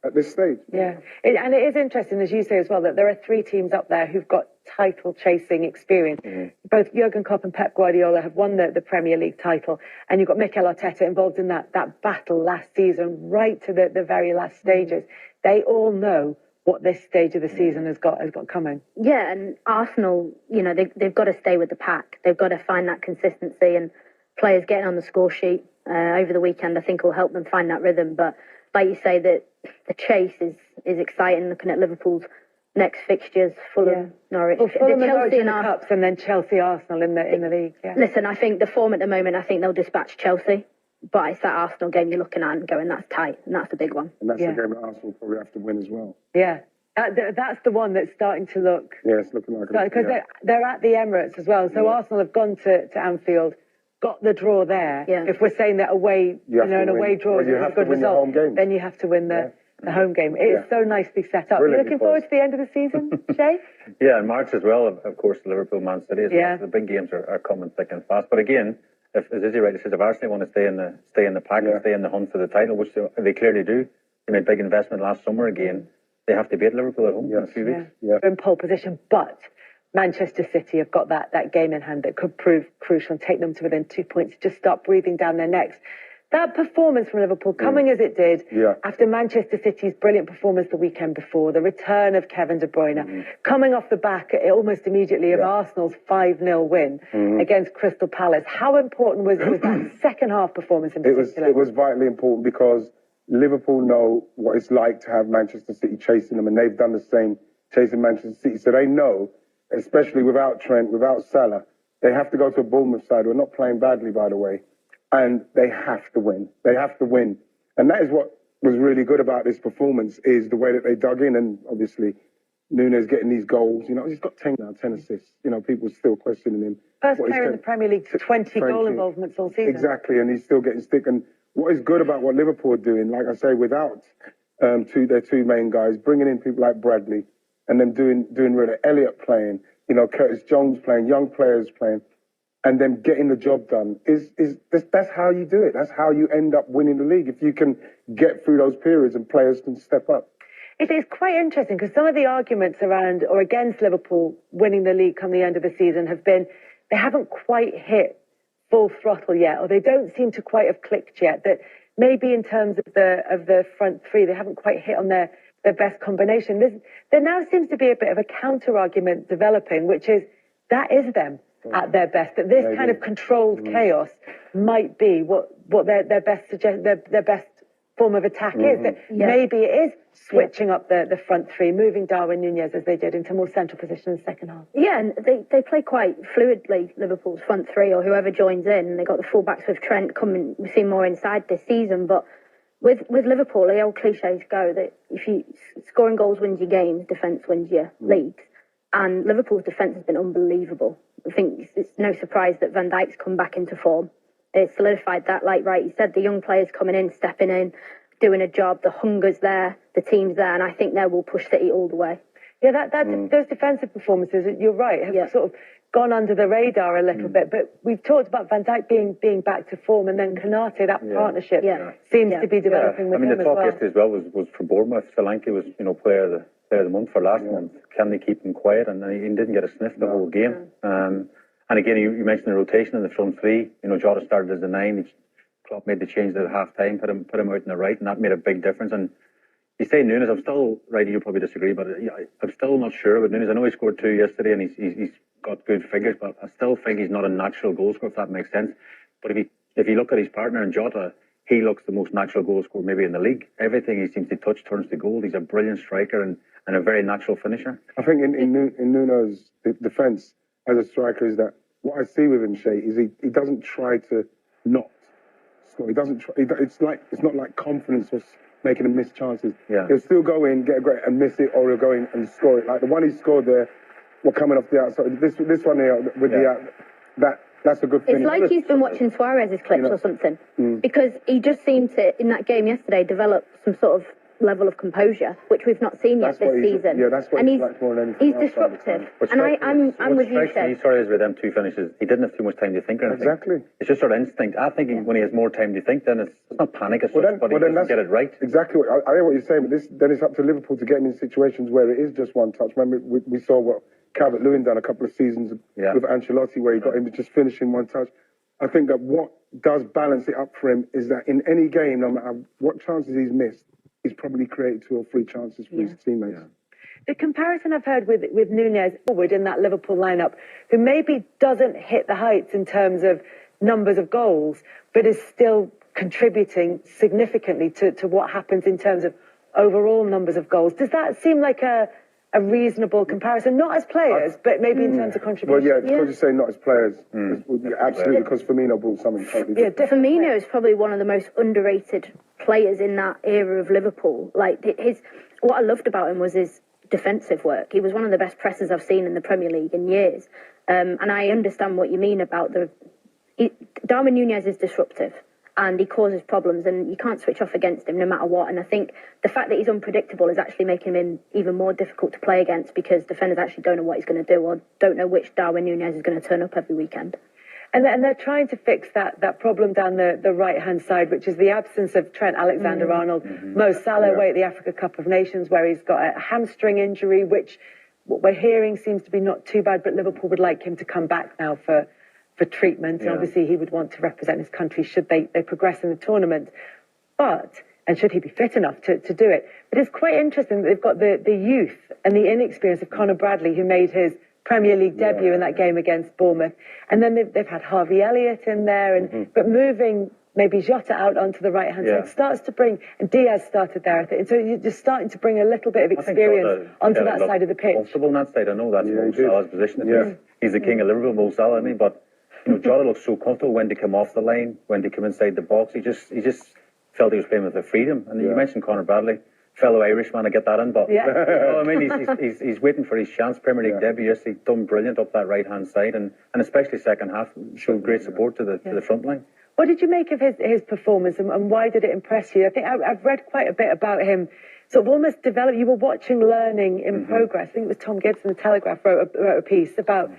at this stage. Yeah, and it is interesting, as you say as well, that there are 3 teams up there who've got title-chasing experience. Both Jurgen Klopp and Pep Guardiola have won the Premier League title, and you've got Mikel Arteta involved in that battle last season, right to the very last stages. They all know what this stage of the season has got coming. Yeah, and Arsenal, you know, they've got to stay with the pack. They've got to find that consistency, and players getting on the score sheet over the weekend, I think, will help them find that rhythm. But like you say, that the chase is exciting. Looking at Liverpool's next fixtures, Fulham, Norwich, Fulham and Norwich in the Cups, and then Chelsea, Arsenal in the league. Yeah. Listen, I think the form at the moment, I think they'll dispatch Chelsea, but it's that Arsenal game you're looking at and going, that's tight, and that's a big one. And that's the game that Arsenal probably have to win as well. Yeah. That's the one that's starting to look. Yeah, it's looking like because they're at the Emirates as well. So Arsenal have gone to Anfield, got the draw there. Yeah. If we're saying that away, an away draw is a good result, then you have to win the home game. It's so nicely set up. You're looking forward to the end of the season, Shay? Yeah, in March as well, of course, Liverpool, Man City as well. So the big games are coming thick and fast. But again, as Izzy rightly says, if Arsenal want to stay in the pack and stay in the hunt for the title, which they clearly do, they made a big investment last summer again. They have to beat Liverpool at home in a few weeks. They're in pole position, but Manchester City have got that game in hand that could prove crucial and take them to within 2 points, just start breathing down their necks. That performance from Liverpool, coming as it did, after Manchester City's brilliant performance the weekend before, the return of Kevin De Bruyne, coming off the back almost immediately of Arsenal's 5-0 win against Crystal Palace. How important was that second half performance in particular? It was vitally important because Liverpool know what it's like to have Manchester City chasing them, and they've done the same, chasing Manchester City. So they know, especially without Trent, without Salah, they have to go to a Bournemouth side who are not playing badly, by the way, and they have to win. They have to win. And that is what was really good about this performance, is the way that they dug in, and obviously Nunes getting these goals. You know, he's got 10 assists. You know, people are still questioning him. First player in the Premier League to 20 goal involvements all season. Exactly, and he's still getting stick. And what is good about what Liverpool are doing, like I say, without their 2 main guys, bringing in people like Bradley, and then doing really Elliott playing, you know, Curtis Jones playing, young players playing, and then getting the job done that's how you do it. That's how you end up winning the league, if you can get through those periods and players can step up. It is quite interesting because some of the arguments around or against Liverpool winning the league come the end of the season have been they haven't quite hit full throttle yet, or they don't seem to quite have clicked yet. That maybe in terms of the front 3, they haven't quite hit on their best combination. There now seems to be a bit of a counter argument developing, which is that is them at their best. That this kind of controlled chaos might be what their best form of attack is. That maybe it is switching up the front 3, moving Darwin Núñez as they did into more central position in the second half. Yeah, and they play quite fluidly, Liverpool's front 3 or whoever joins in. They got the fullbacks with Trent coming. We've seen more inside this season, but with Liverpool, the old cliches go that if you scoring goals wins your games, defence wins your leagues. And Liverpool's defence has been unbelievable. I think it's no surprise that Van Dijk's come back into form. It's solidified that, like Wright, you said, the young players coming in, stepping in, doing a job, the hunger's there, the team's there, and I think they will push City all the way. Yeah, those defensive performances, you're right, have sort of gone under the radar a little bit, but we've talked about Van Dijk being back to form, and then Konate, that partnership seems to be developing with him as well. I mean, the talk yesterday as well was for Bournemouth. Solanke was, player of the month for last month. Can they keep him quiet? And he didn't get a sniff the whole game. And again, you mentioned the rotation in the front 3. Jota started as the 9. Klopp made the change at half-time, put him out in the right, and that made a big difference. And you say Nunes, I'm still, right, you'll probably disagree, but I'm still not sure about Nunes. I know he scored 2 yesterday, and he's got good figures, but I still think he's not a natural goal scorer, if that makes sense. But if you look at his partner in Jota, he looks the most natural goal scorer maybe in the league. Everything he seems to touch turns to goal. He's a brilliant striker and a very natural finisher. I think in Nunes' defence as a striker is that what I see with him, Shay, is he doesn't try to not score. He doesn't try. It's not like confidence or making him miss chances. Yeah. He'll still go in, get a great and miss it, or he'll go in and score it. Like the one he scored there, coming off the outside. This one here with that's a good finish. It's like he's been watching Suarez's clips or something, because he just seemed to, in that game yesterday, develop some sort of level of composure, which we've not seen yet this season. That's what and he's like more than anything he's else disruptive. But And I'm with you, Seb. Sorry, is with them two finishes. He didn't have too much time to think or anything. Exactly. It's just sort of instinct. I think when he has more time to think, then it's not panic as such, but he doesn't get it right. Exactly. I hear what you're saying, but then it's up to Liverpool to get him in situations where it is just one touch. Remember, we saw what Calvert-Lewin done a couple of seasons with Ancelotti, where he got him to just finish in one touch. I think that what does balance it up for him is that in any game, no matter what chances he's missed, he's probably created 2 or 3 chances for his teammates. Yeah. The comparison I've heard with Nunez forward in that Liverpool lineup, who maybe doesn't hit the heights in terms of numbers of goals, but is still contributing significantly to what happens in terms of overall numbers of goals. Does that seem like a reasonable comparison? Not as players, but maybe in terms of contribution. Well, because you say not as players. Absolutely, because Firmino brought something totally different. Firmino is probably one of the most underrated players in that era of Liverpool. Like, what I loved about him was his defensive work. He was one of the best pressers I've seen in the Premier League in years. And I understand what you mean about Darwin Nunez is disruptive. And he causes problems, and you can't switch off against him no matter what. And I think the fact that he's unpredictable is actually making him even more difficult to play against, because defenders actually don't know what he's going to do, or don't know which Darwin Nunez is going to turn up every weekend. And they're trying to fix that problem down the right-hand side, which is the absence of Trent Alexander-Arnold. Mo Salah away at the Africa Cup of Nations, where he's got a hamstring injury, which what we're hearing seems to be not too bad, but Liverpool would like him to come back now for treatment. And obviously he would want to represent his country should they progress in the tournament. And should he be fit enough to do it. But it's quite interesting that they've got the youth and the inexperience of Conor Bradley, who made his Premier League debut in that game against Bournemouth. And then they've had Harvey Elliott in there, but moving maybe Jota out onto the right-hand side starts to bring, and Diaz started there, I think. And so you're just starting to bring a little bit of experience onto that side of the pitch. Comfortable on that side. I know that's Mo Salah's position. He's the king of Liverpool, Mo Salah, isn't he? But Jota looks so comfortable when they come off the line, when they come inside the box. He just felt he was playing with the freedom. And you mentioned Conor Bradley, fellow Irishman, I get that in, but you know what I mean, he's waiting for his chance. Premier League debut. Yes, he's done brilliant up that right hand side, and especially second half showed great support to the front line. What did you make of his performance, and why did it impress you? I think I've read quite a bit about him. Sort of almost developed. You were watching learning in progress. I think it was Tom Gibbs in the Telegraph wrote a piece about